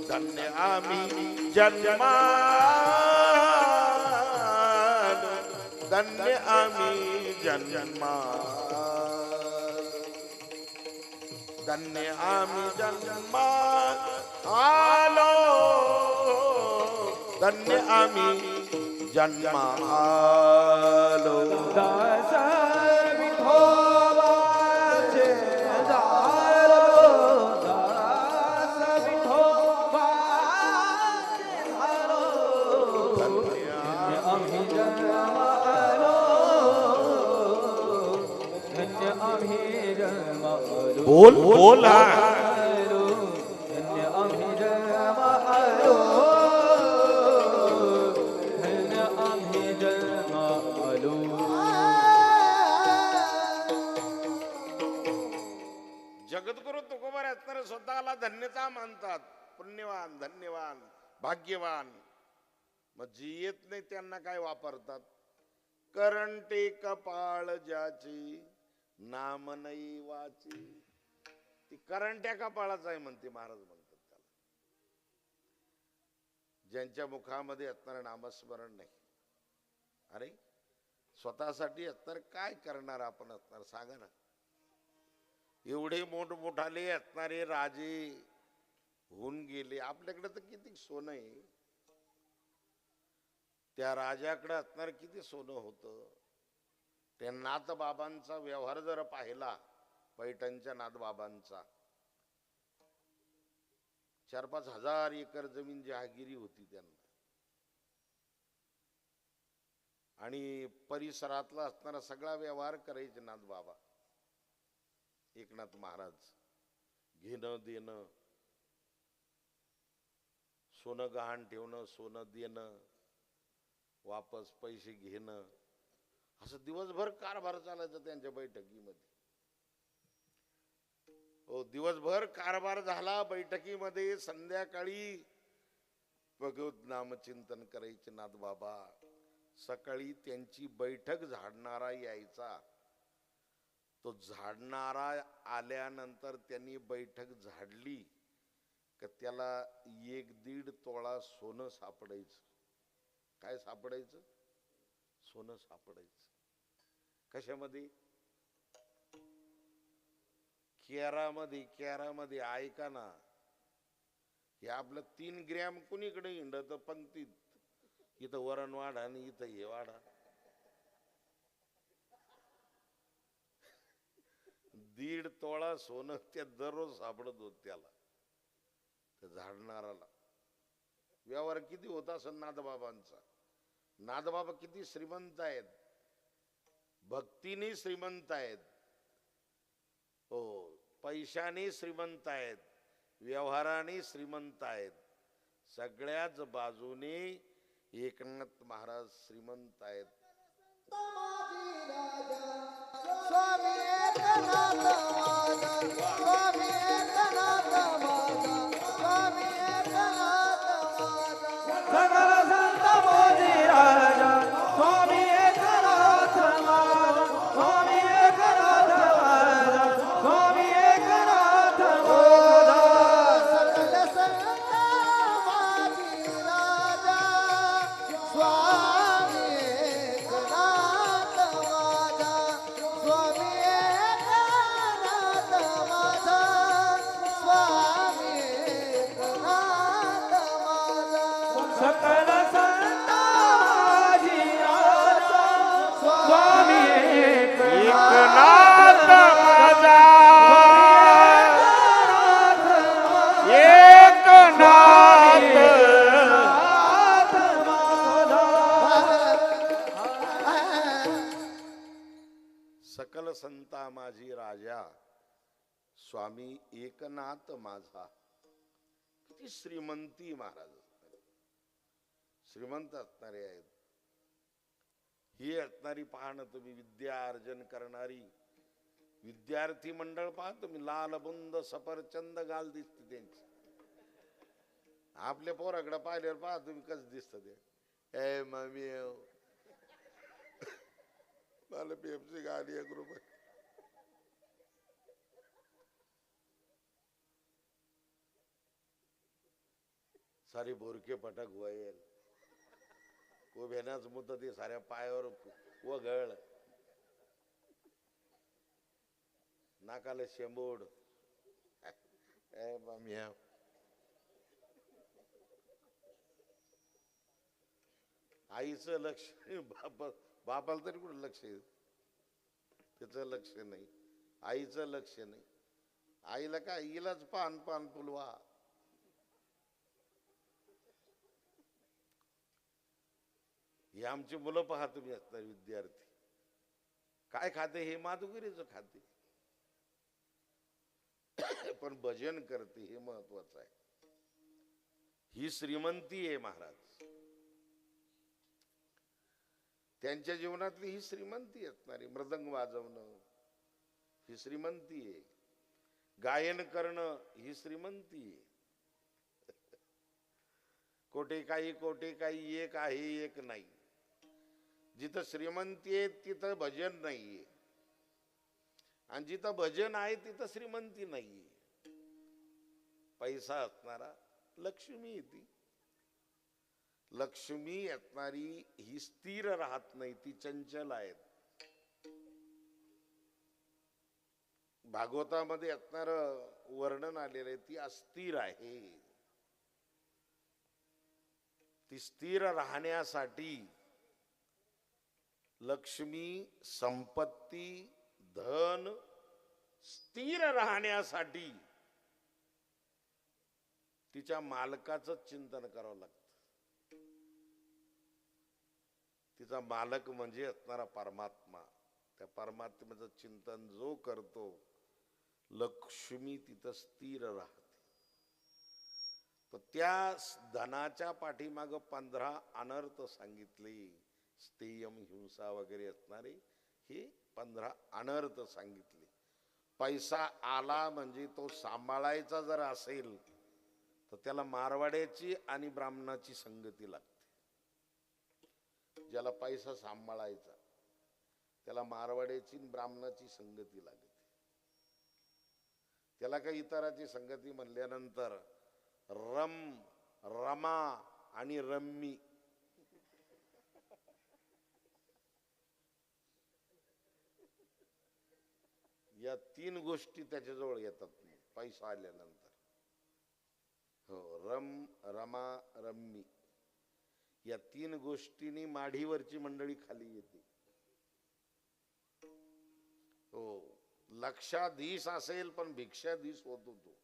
धन्य आम्ही जन्मालो, धन्य आम्ही जन्मालो. धन्य आम्ही जन्मा आलो, धन्य आम्ही जन्मा आलो. दास विठोबाचे झालो, दास विठोबाचे झालो. धन्य आम्ही जन्मालो, धन्य आम्ही जन्मालो. बोल बोल हा. धन्य आम्ही जन्मालो, धन्य आम्ही जन्मालो. जगद्गुरु तुकोबार असणारे स्वतःला धन्यता मानतात. पुण्यवान, धन्यवान, भाग्यवान. मग जी येत नाही त्यांना काय वापरतात? करंटे कपाळ ज्याची नाम नाही वाची. ती करंट्या कपाळाच आहे म्हणते महाराज म्हणतात त्याला. ज्यांच्या मुखामध्ये असणार नामस्मरण नाही. अरे स्वतःसाठी असणार काय करणार आपण असणार सांगा ना. एवढे मोठमोठाले असणारे राजे होऊन गेले. आपल्याकडे तर किती सोनं आहे. त्या राजाकडे असणार किती सोनं होतं. त्या नाथबाबांचा व्यवहार जर पाहिला, पैठणच्या नाथबाबांचा 4-5 हजार एकर जमीन जहागिरी होती त्यांना. आणि परिसरातला असणारा सगळा व्यवहार करायचे नाथबाबा एकनाथ महाराज. घेणं देणं, सोनं गहाण ठेवणं, सोनं देणं, वापस पैसे घेणं, असं दिवसभर कारभार चालायचा त्यांच्या बैठकीमध्ये. हो, दिवसभर कारभार झाला बैठकीमध्ये. संध्याकाळी भगवत नामचिंतन करायचे नाथबाबा. सकाळी त्यांची बैठक झाडणारा यायचा. तो झाडणारा आल्यानंतर त्यांनी बैठक झाडली का त्याला 1-1.5 तोळा सोनं सापडायचं. काय सापडायचं? सोनं सापडायचं. कशामध्ये? केरामध्ये. केरामध्ये ऐका ना, हे आपलं 3 ग्रॅम कुणीकडे हिंडत पंक्तीत. इथं वरण वाढा आणि इथं हे वाढा. 1.5 तोळा सोनं त्या दररोज सापडत होत त्याला, त्या झाडणाराला. व्यवहार किती होता असं नाथबाबांचा. नाथबाबा किती श्रीमंत आहेत, भक्तीने श्रीमंत आहेत, हो, पैशाने श्रीमंत आहेत, व्यवहाराने श्रीमंत आहेत. सगळ्याच बाजूने एकनाथ महाराज श्रीमंत आहेत. स्वामी एकनाथ माझा, स्वामी एकनाथ माझा, स्वामी एकनाथ माझा. सकल संत मोदी राजा, स्वामी एकनाथ माझा, स्वामी एकनाथ माझा, स्वामी एकनाथ माझा. सकल संत माझी राजा, स्वामी एकनाथ माझा, स्वामी एकनाथ माझा, स्वामी एकनाथ माझा. सकल संत माझी राजा, स्वामी एकनाथ माझा, सकल संता माझी राजा, स्वामी एकनाथ माझा. किती श्रीमंती महाराज श्रीमंत असणारे आहेत. ही असणारी पाहणं तुम्ही विद्या अर्जन करणारी विद्यार्थी मंडळ पहा तुम्ही. लाल बुंद सफरचंद गाल दिसते त्यांची. आपल्या पोराकडे पाहिल्यावर पहा तुम्ही कसं दिसत ते. ए मम्मी मला पेप्सी गाडी 1 रुपये. सारी बोरके पटक वयल उभ्यानाच मुद्दा ते साऱ्या पायावर वगळ, नाकाला शेंबूड, म्या. आईचं लक्ष बापाला तरी कुठं लक्ष आहे? त्याचं लक्ष नाही, आईचं लक्ष नाही. आईला काय, इलाच पान पान फुलवा. ही आमची मुलं पहा तुम्ही असणार विद्यार्थी काय खाते, हे माधुगिरीचं खाते पण भजन करते, हे महत्वाचं आहे. ही श्रीमंती आहे महाराज, त्यांच्या जीवनातली ही श्रीमंती असणारी. मृदंग वाजवणं ही श्रीमंती आहे, गायन करणं ही श्रीमंती आहे. कोठे काही एक आहे एक नाही. जिथं श्रीमंती आहे तिथं भजन नाहीये, आणि जिथं भजन आहे तिथं श्रीमंती नाहीये. पैसा असणारा लक्ष्मी येते. लक्ष्मी असणारी ही स्थिर राहत नाही, ती चंचल आहेत. भागवतामध्ये असणार वर्णन आलेलं आहे, ती अस्थिर आहे. ती स्थिर राहण्यासाठी लक्ष्मी, संपत्ती, धन स्थिर राहण्यासाठी तिच्या मालकाचं चिंतन करावं लागतं. तिचा मालक म्हणजे असणारा परमात्मा. त्या परमात्म्याचं चिंतन जो करतो, लक्ष्मी तिथं स्थिर राहते. तर त्या धनाच्या पाठीमाग 15 अनर्थ सांगितले. स्थेयम, हिंसा वगैरे असणारे हे 15 अनर्थ सांगितले. पैसा आला म्हणजे तो सांभाळायचा जर असेल तर त्याला मारवाड्याची आणि ब्राह्मणाची संगती लागते. ज्याला पैसा सांभाळायचा त्याला मारवाड्याची आणि ब्राह्मणाची संगती लागते. त्याला काही इतराची संगती म्हणल्यानंतर रमा आणि रम्मी या 3 गोष्टी त्याच्याजवळ येतात पैसा आल्यानंतर. हो, रमा रम्मी या 3 गोष्टींनी माढीवरची मंडळी खाली येते. हो, लक्षाधीश असेल पण भिक्षाधीश होतो तो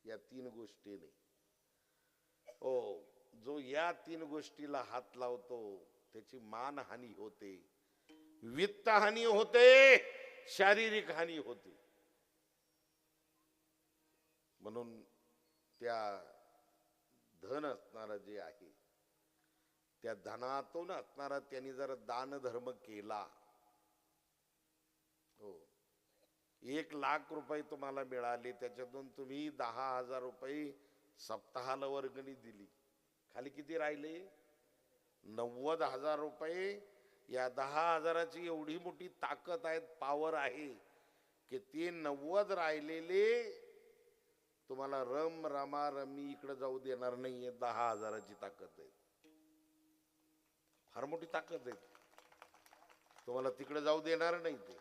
या 3 गोष्टीने. हो, जो या 3 गोष्टीला हात लावतो त्याची मानहानी होते, वित्तहानी होते, शारीरिक हानी होते. म्हणून त्या धन असणारा जे आहे त्या धनातून असणारा त्यांनी जर दान धर्म केला, हो, 1 लाख रुपये तुम्हाला मिळाले, त्याच्यातून तुम्ही 10,000 रुपये सप्ताहाला वर्गणी दिली, खाली किती राहिले? 90,000 रुपये. या 10,000ची एवढी मोठी ताकद आहे, पावर आहे की ते 90 राहिलेले तुम्हाला रमा रमी इकडे जाऊ देणार नाहीये. 10,000ची ताकद आहे, फार मोठी ताकद आहे, तुम्हाला तिकडे जाऊ देणार नाही ते.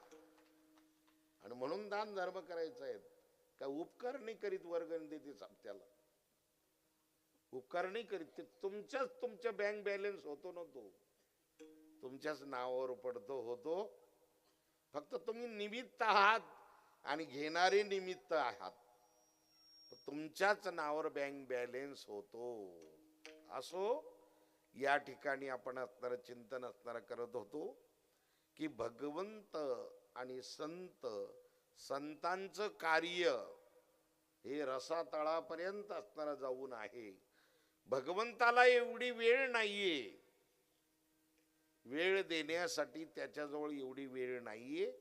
आणि म्हणून दान धर्म करायचा आहे. काय उपकार नाही करीत वर्गणी देते सप्त्याला, उपकार नाही करीत. ते तुमच्या बँक बॅलन्स होतो ना, तो तुमच्याच नावावर पडतो होतो. फक्त तुम्ही निमित्त आहात आणि घेणारे निमित्त आहात. तुमच्याच नावावर बँक बॅलन्स होतो. असो, या ठिकाणी आपण असणारं चिंतन असणारा करत होतो की भगवंत आणि संतांचं कार्य हे रसातळापर्यंत असणारा जाऊन आहे. भगवंताला एवढी वेळ नाहीये, वेळ देण्यासाठी त्याच्याजवळ एवढी वेळ नाहीये,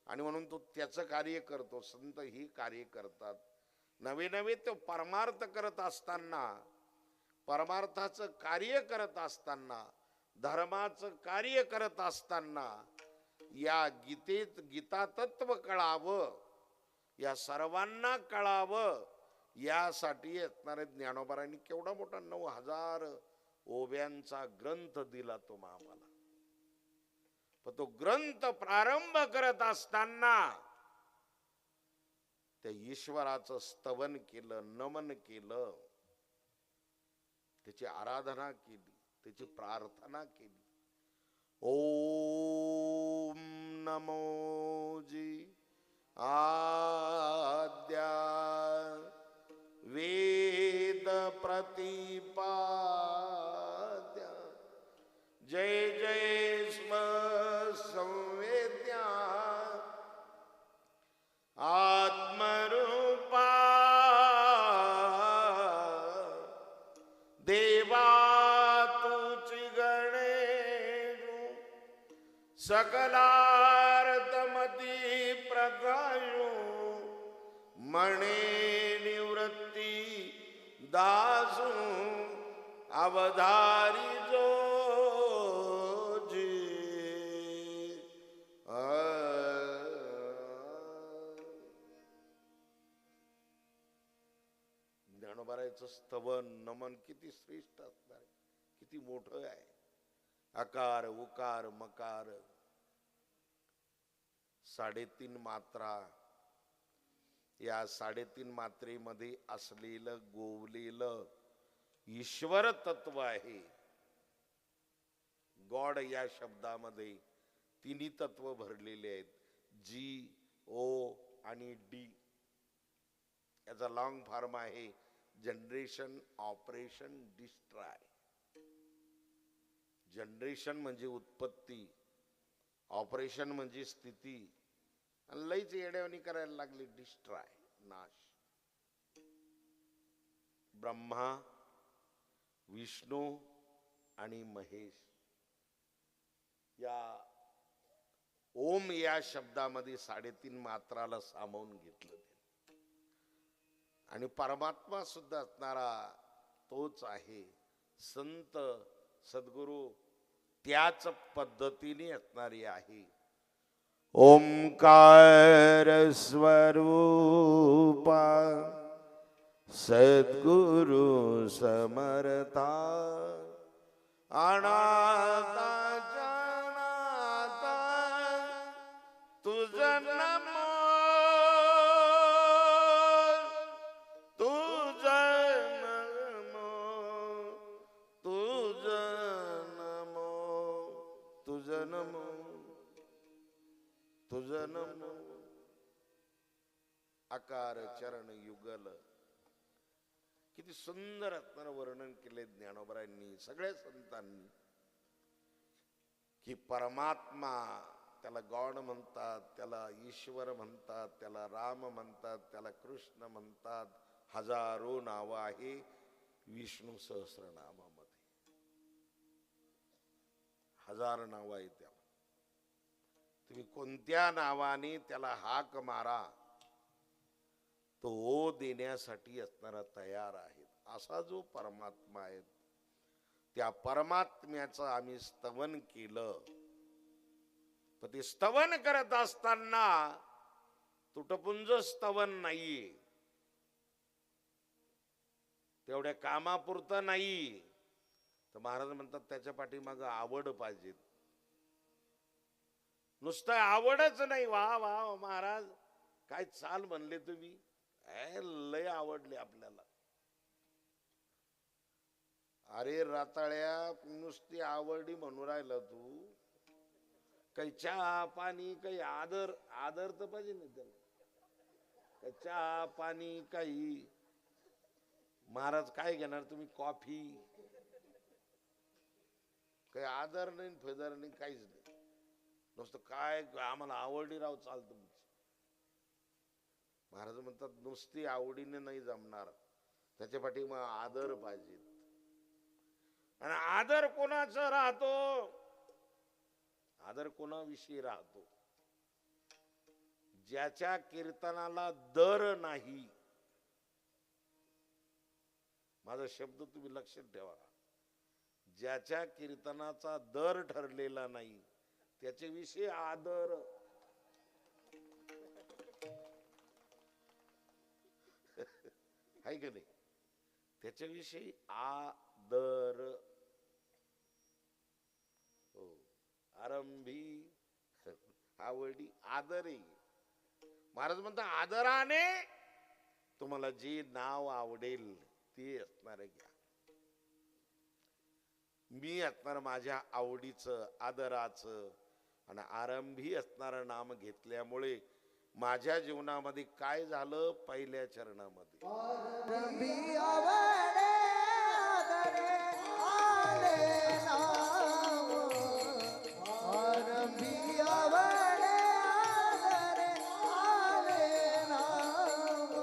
आणि म्हणून तो त्याचं कार्य करतो. संत ही कार्य करतात. नवे तो परमार्थ करत असताना, परमार्थाचं कार्य करत असताना, धर्माचं कार्य करत असताना या गीता तत्व कळावं, या सर्वांना कळावं, यासाठी असणारे ज्ञानोबारांनी केवढा मोठा 9,000 ओव्यांचा ग्रंथ दिला तो आम्हाला. पण तो ग्रंथ प्रारंभ करत असताना त्या ईश्वराचं स्तवन केलं, नमन केलं, त्याची आराधना केली, त्याची प्रार्थना केली. ओम नमो जी आद्या वेद प्रतिपाद्या जय जय स्म संवेद्या आत्मरूपा देवा तुझी गणेशु सकलार्थमती प्रकाशु मणे निवृत्ती दासु अवधारी जो ज्ञानोबारायचं स्तवन नमन किती श्रेष्ठ असणार आहे, किती मोठं आहे. अकार उकार मकार 3.5 मात्रा, या 3.5 मात्रेमध्ये असलेलं गोवलेलं ईश्वर तत्व आहे. गॉड या शब्दामध्ये 3 तत्व भरलेले आहेत, जी ओ आणि डी. याचा लॉंग फॉर्म आहे जनरेशन ऑपरेशन डिस्ट्रॉय. जनरेशन म्हणजे उत्पत्ती, ऑपरेशन म्हणजे स्थिती, आणि लईच येड्यावानी करायला लागली डिस्ट्रॉय, नाश. ब्रह्मा, विष्णू आणि महेश या ओम या शब्दामध्ये 3.5 मात्राला सामावून घेतलं. आणि परमात्मा सुद्धा असणारा तोच आहे. संत सद्गुरु त्याच पद्धतीने असणारी आहे. ओंकार स्वरूपा सद्गुरु समर्था अनाथा जनाता तुझं नमो तुझं नमो. आकार चरण युगल किती सुंदर असणारं वर्णन केले ज्ञानोबरायांनी, सगळ्या संतांनी, की परमात्मा त्याला गॉड म्हणतात, त्याला ईश्वर म्हणतात, त्याला राम म्हणतात, त्याला कृष्ण म्हणतात. हजारो नावं आहे विष्णू सहस्रनामामध्ये, 1000 नावं आहेत त्याला. तुम्ही कोणत्या नावाने त्याला हाक मारा, तो ओ देण्यासाठी असणारा तयार आहे. असा जो परमात्मा आहे, त्या परमात्म्याचं आम्ही स्तवन केलं. पण ते स्तवन करत असताना तुटपुंज स्तवन नाहीये, तेवढ्या कामापुरतं नाही. तर महाराज म्हणतात त्याच्या पाठीमागं आवड पाहिजे. नुसतं आवडच नाही. वा वा महाराज काय चाल म्हणले तुम्ही, लय आवडले आपल्याला. अरे राताळ्या, नुसती आवडली म्हणून राहिला तू. काही चहा पाणी, काही आदर, आदर तर पाहिजे ना त्याला. काही चहा पाणी, काही महाराज काय घेणार तुम्ही, कॉफी, काही आदर नाही, फेदर नाही, काहीच नाही. नुसतं काय आम्हाला आवडली राव चाल तुमची. महाराज म्हणतात नुसती आवडीने नाही जमणार, त्याच्या पाठी मग आदर पाहिजे. आणि आदर कोणाचा राहतो, आदर कोणाविषयी राहतो, ज्याच्या कीर्तनाला दर नाही. माझा शब्द तुम्ही लक्षात ठेवा, ज्याच्या कीर्तनाचा दर ठरलेला नाही त्याच्याविषयी आदर. आहे का नाही, त्याच्याविषयी आदर. हो, आरंभी आवडी आदर आहे. महाराज म्हणतात आदराने तुम्हाला जे नाव आवडेल ते असणार घ्या. मी असणार माझ्या आवडीचं आदराचं आणि आरंभी असणारं नाम घेतल्यामुळे माझ्या जीवनामध्ये काय झालं पहिल्या चरणामध्ये आरंभी आवडे आदरे आले नाम आरंभी आवडे आदरे आले नाम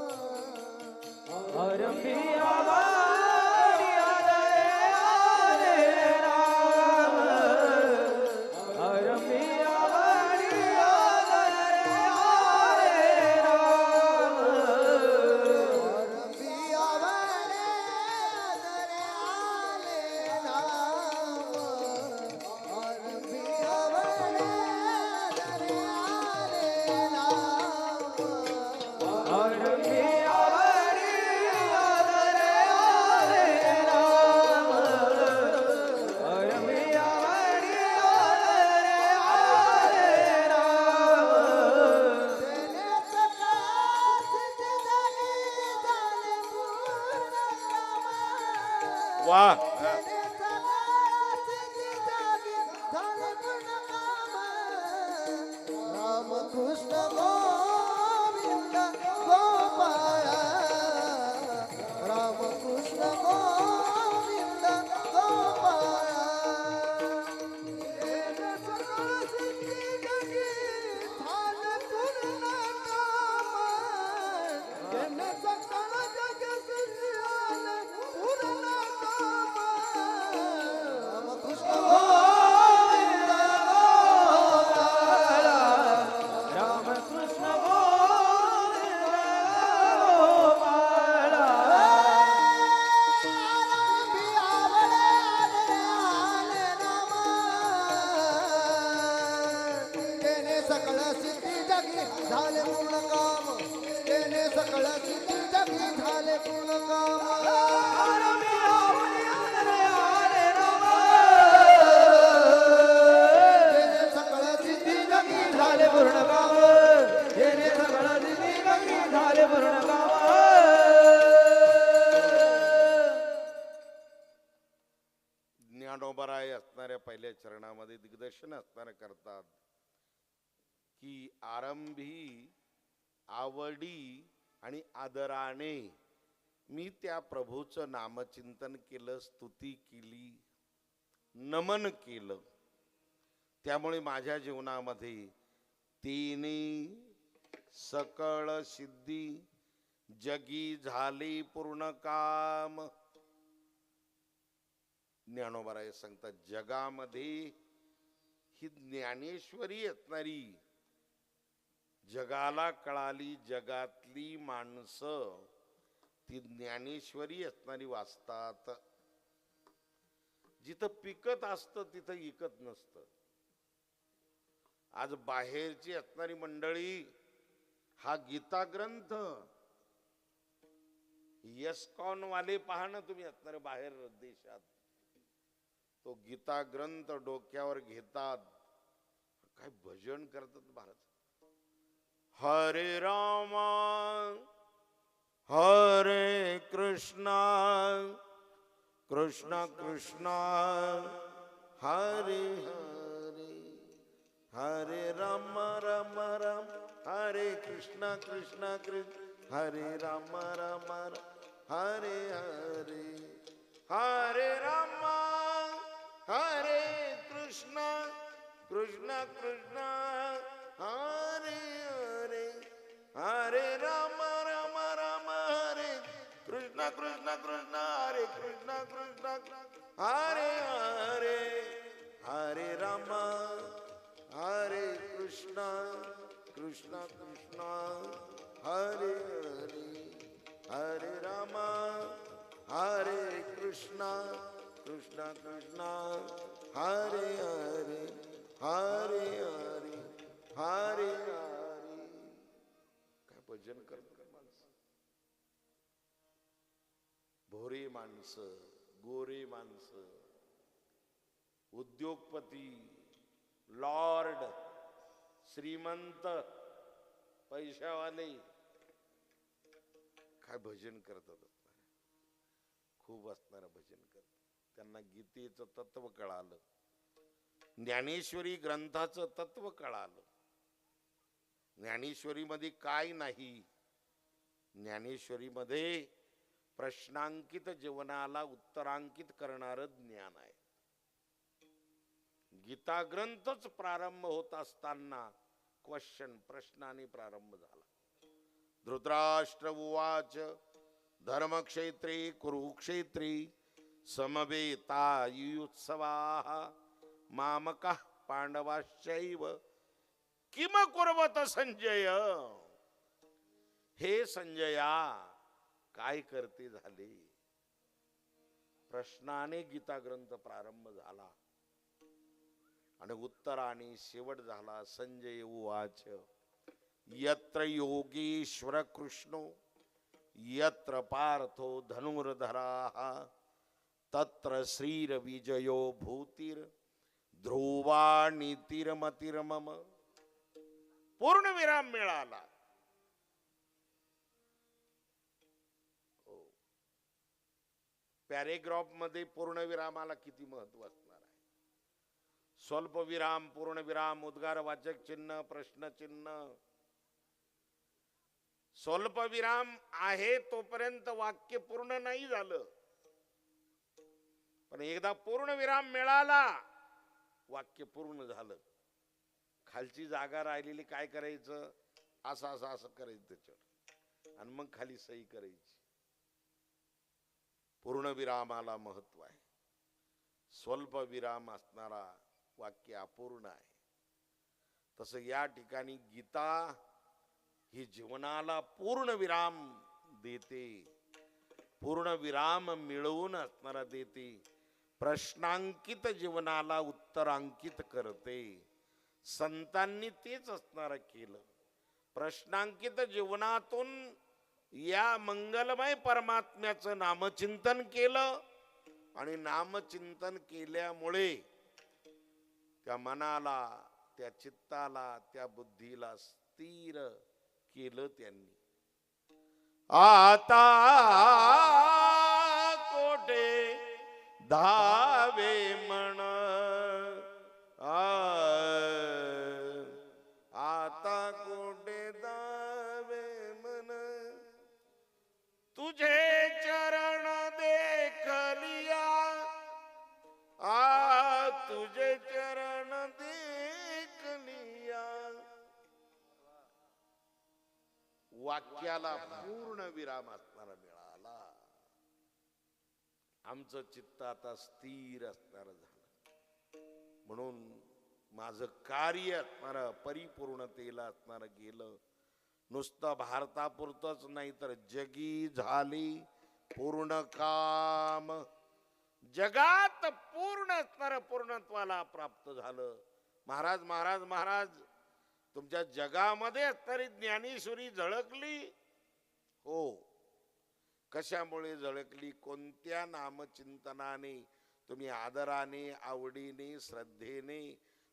आरंभी आवाडी आदरे आले राम आरंभी आवाडी आदरे आले राम आरंभी आवडे आदरे आले नाम आरंभी आवडे आदरे आले नाम आरंभी आवाडी आदरे आले राम आरंभी आवाडी आदरे आले राम तेने प्रकाश जगले झाले पूर्ण काम वा तेने प्रकाश जगले झाले पूर्ण काम राम कृष्ण गोविंद गोपाळ राम कृष्ण गोविंद गोपाळ तेने सकळ सिद्धी जगी झाले पूर्ण काम तेने सकळ जग सिद्धी झाले पूर्ण काम राम कृष्ण गोविंद गोपाळ राम कृष्ण गोविंद गोपाळ आरंभी आवडे आदरे आले नाम तेने सकळ सिद्धी जगी झाले पूर्ण काम तेने सकळ सिद्धी जगी झाले पूर्ण काम आरंभी आवडी आदरे आले राम तेने सकळ सिद्धी जगी झाले पूर्ण काम येणे सगळं दिली गंगी झाले पूर्ण काम ज्ञानोबराय असणाऱ्या पहिल्या चरणामध्ये दिग्दर्शन असणाऱ्या करतात की आरंभी आवडी आणि आदराने मी त्या प्रभूचं नामचिंतन केलं स्तुती केली नमन केलं त्यामुळे माझ्या जीवनामध्ये तिने सकळ सिद्धी जगी झाली पूर्ण काम. ज्ञानोबराय सांगतात जगामध्ये ही ज्ञानेश्वरी असणारी जगाला कळाली जगातली माणसं ती ज्ञानेश्वरी असणारी वाचतात. जिथं पिकत असतं तिथं इकत नसतं. आज बाहेरची असणारी मंडळी हा गीता ग्रंथ यस्कॉन वाले पहा ना तुम्ही असणारे बाहेर देशात तो गीता ग्रंथ डोक्यावर घेतात काय भजन करतात महाराज. हरे राम हरे कृष्णा कृष्ण कृष्ण हरे हरे हरे राम राम राम हरे कृष्ण कृष्ण कृष्ण हरे राम राम हरे हरे हरे राम हरे कृष्ण कृष्ण कृष्ण हरे हरे हरे राम राम राम हरे कृष्ण कृष्ण कृष्ण हरे कृष्ण कृष्ण हरे हरे हरे राम हरे कृष्ण कृष्ण कृष्ण हरे हरे हरे राम हरे कृष्ण कृष्ण कृष्ण हरे हरे हरे हरे हरे हरे. काय भजन करतात माणसं. भोरे माणसं गोरे माणसं उद्योगपती लॉर्ड श्रीमंत पैशावाले काय भजन करतात असणार, खूप असणार भजन करतात. त्यांना गीतेचं तत्व कळालं, ज्ञानेश्वरी ग्रंथाचं तत्व कळालं. ज्ञानेश्वरी मध्ये काय नाही, ज्ञानेश्वरी मध्ये प्रश्नांकित जीवनाला उत्तरांकित करणारं ज्ञान आहे. गीता ग्रंथच प्रारंभ होत असताना क्वेश्चन, प्रश्नाने प्रारंभ झाला. धृतराष्ट्र उवाच धर्मक्षेत्रे कुरुक्षेत्रे समवेतायुत्सवाः मामकः पांडवाश्चैव किम कुर्वत संजय. हे संजया काय करते झाले. प्रश्नाने गीता ग्रंथ प्रारंभ झाला आणि उत्तराने शेवट झाला. संजय उवाच यत्र योगेश्वर कृष्णो यत्र पार्थो धनुर्धराः तत्र श्रीरविजयो भूतिर ध्रुवा नीतिरमतिर्मम. पूर्ण विराम मिळाला. पॅरेग्राफ मध्ये पूर्ण विरामाला किती महत्व असणार आहे. स्वल्प विराम, पूर्ण विराम, उद्गारवाचक चिन्ह, प्रश्न चिन्ह. स्वल्प विराम आहे तोपर्यंत वाक्य पूर्ण नाही झालं, पण एकदा पूर्ण विराम मिळाला वाक्य पूर्ण झालं. खालची जागा राहिलेली काय करायचं, असं असं असं करायचं त्याच्यावर आणि मग खाली सही करायची. पूर्ण विरामाला महत्व आहे. स्वल्प विराम असणारा वाक्य अपूर्ण आहे. तसं या ठिकाणी गीता ही जीवनाला पूर्ण विराम देते, पूर्ण विराम मिळवून असणारा देते. प्रश्नांकित जीवनाला उत्तरांकित करते. संतांनी तेच असणारा केलं. प्रश्नांकित जीवनातून या मंगलमय परमात्म्याचं नामचिंतन केलं आणि नामचिंतन केल्यामुळे त्या मनाला, त्या चित्ताला, त्या बुद्धीला स्थिर केलं त्यांनी. आता कोठे धावे म्हण, आता कोठे धावे म्हण, तुझे चरण देखलिया, तुझे चरण देखलिया. वाक्याला पूर्ण विराम असणारा मिळाला. आमचं चित्त आता स्थिर असणार झालं. म्हणून माझं कार्य असणार परिपूर्णतेला असणार गेलं. नुसतं भारतापुरतच नाही तर जगी झाली पूर्ण काम. जगात पूर्ण असणार पूर्णत्वाला प्राप्त झालं. महाराज महाराज महाराज तुमच्या जगामध्ये असणारी ज्ञानेश्वरी झळकली. हो, कशामुळे झळकली, कोणत्या नामचिंतनाने तुम्ही आदराने, आवडीने, श्रद्धेने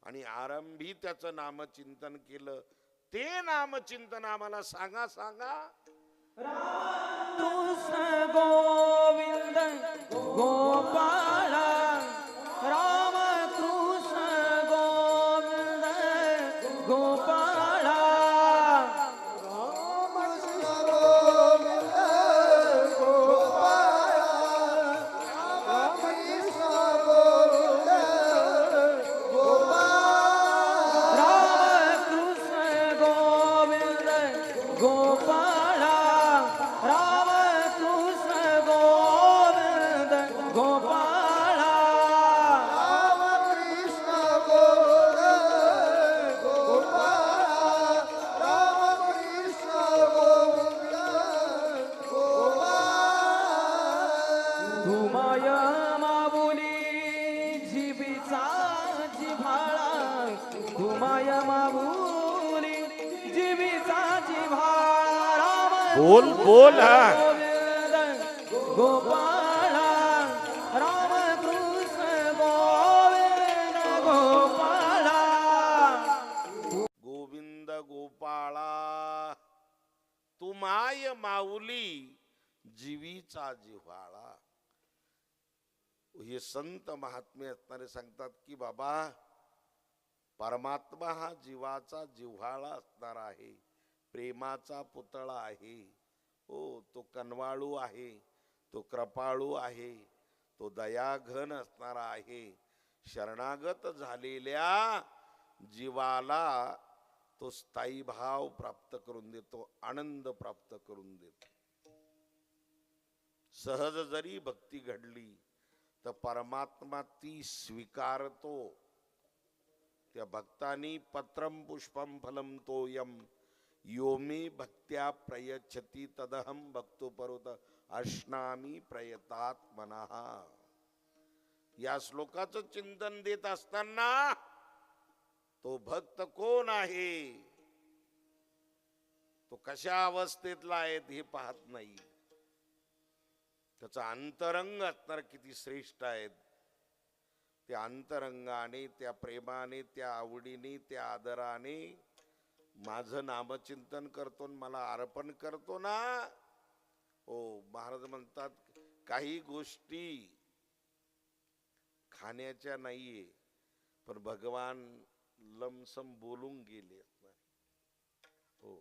आणि आरंभी त्याचं नामचिंतन केलं. ते नामचिंतन आम्हाला सांगा सांगा. कृष्ण गोविंद गोपाळा, राम कृष्ण गोविंद गोपाळा, राम कृष्ण गोविंद गोपाळा, राम कृष्ण गोविंद गोपाळा, राम कृष्ण गोविंद गोपाळा, राम कृष्ण गोविंद गोपाळा, राम कृष्ण गोविंद गोपाळा, राम कृष्ण गोविंद गोपाळा. तुमय माऊली जिबीचा जिव्हाळा, तुमय माऊली जिबीचा जिव्हाळा, राम बोल बोल हा. गोविंद गोपाळा, राम कृष्ण गोविंद गोपाळा. गोविंद गोपाळा. तुमाय माऊली जीवीचा जिव्हाळा. हे संत महात्मे असणारे सांगतात की बाबा परमात्मा हा जीवाचा जिव्हाळा असणार आहे, प्रेमाचा पुतळा आहे. हो, तो कनवाळू आहे, तो कृपाळू आहे, तो दयाघन असणारा आहे. शरणागत झालेल्या जीवाला तो स्थायी भाव प्राप्त करून देतो, आनंद प्राप्त करून देतो. सहज जरी भक्ती घडली तर परमात्मा ती स्वीकारतो. त्या भक्तानी पत्रम पुष्पम फलम तोयम यो मे भक्त्या प्रयच्छति तदहम भक्तो परोत अश्नामी प्रयतात्मनः. या श्लोकाचं चिंतन देत असताना तो भक्त कोण आहे, तो कशा अवस्थेतला आहे हे पाहत नाही. त्याचा अंतरंग असणार किती श्रेष्ठ आहेत. त्या अंतरंगाने, त्या प्रेमाने, त्या आवडीने, त्या आदराने माझं नामचिंतन करतो, मला अर्पण करतो ना. हो, महाराज म्हणतात काही गोष्टी खाण्याच्या नाहीये, पण भगवान लमसम बोलून गेले असणार. हो,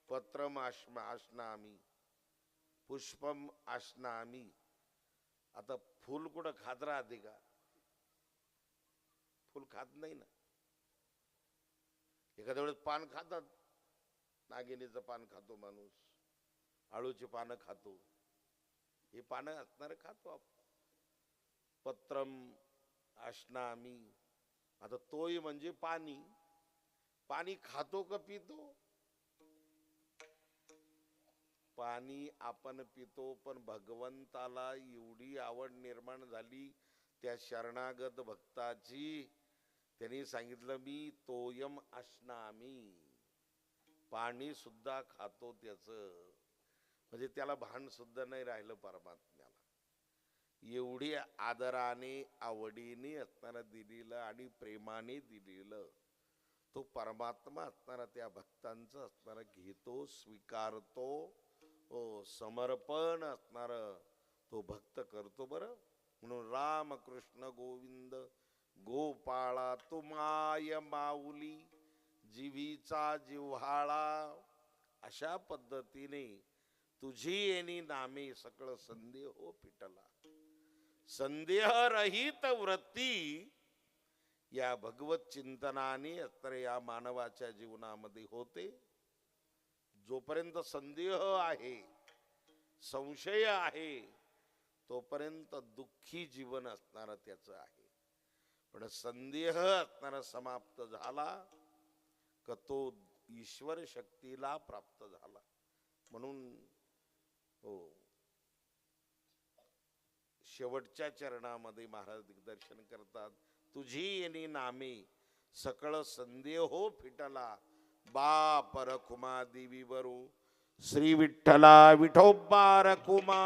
पत्रम आश्नामी पुष्पम आश्नामी. आता फुल कुठं खात राहते का? फुल खात नाही ना. एखाद्या वेळेस पान खातात, नागिनीचं पान खातो माणूस, आळूची पानं खातो, हे पानं असणार खातो आपण. पत्रम आश्नामी. आता तोय म्हणजे पाणी. पाणी खातो का पितो? पाणी आपण पितो, पण भगवंताला एवढी आवड निर्माण झाली त्या शरणागत भक्ताची, त्यांनी सांगितलं मी तोयम अश्नामी, पाणी सुद्धा खातो त्याच. म्हणजे त्याला भान सुद्धा नाही राहिलं परमात्म्याला. एवढी आदराने आवडीने असणारा दिलेलं आणि प्रेमाने दिलेलं तो परमात्मा असणारा त्या भक्तांचं असणारा घेतो, स्वीकारतो. हो, समर्पण असणार तो भक्त करतो. बरं, म्हणून राम कृष्ण गोविंद गोपाळा तुमाय माऊली जीवीचा जिव्हाळा. अशा पद्धतीने तुझी येणी नामे सकळ संदेह हो पिटला. संदेह रहित वृत्ती या भगवत चिंतनाने तर या मानवाच्या जीवनामध्ये होते. जोपर्यंत संदेह आहे, संशय आहे, तोपर्यंत दुःखी जीवन असणार त्याचं आहे. पण संदेह असणारा समाप्त झाला का तो ईश्वर शक्तीला प्राप्त झाला. म्हणून हो, शेवटच्या चरणामध्ये महाराज दिग्दर्शन करतात तुझी येणी नामे सकळ संदेह हो फिटला. बाप रखुमा देवी वरू श्री विठ्ठला विठोबा रखुमा.